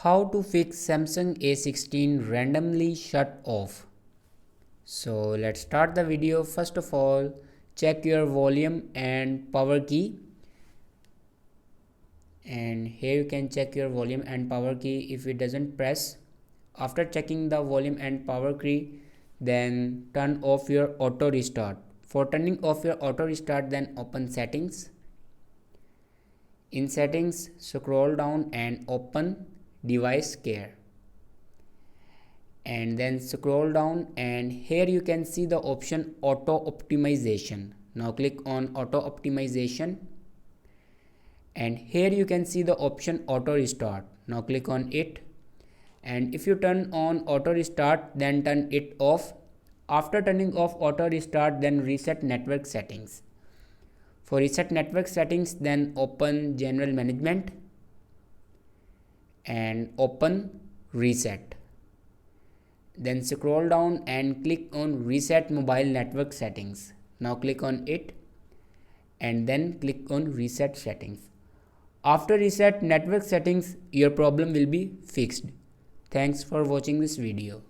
How to fix Samsung A16 randomly shut off. So let's start the video. First of all, check your volume and power key, and here you can check your volume and power key if it doesn't press. After checking the volume and power key, then turn off your auto restart. For turning off your auto restart, then open settings. In settings, scroll down and open device care, and then scroll down, and here you can see the option auto optimization. Now click on auto optimization, and here you can see the option auto restart. Now click on it, and if you turn on auto restart, then turn it off. After turning off auto restart, then reset network settings. For reset network settings, then open general management and open reset. Then scroll down and click on reset mobile network settings. Now click on it, and then click on reset settings. After reset network settings, your problem will be fixed. Thanks for watching this video.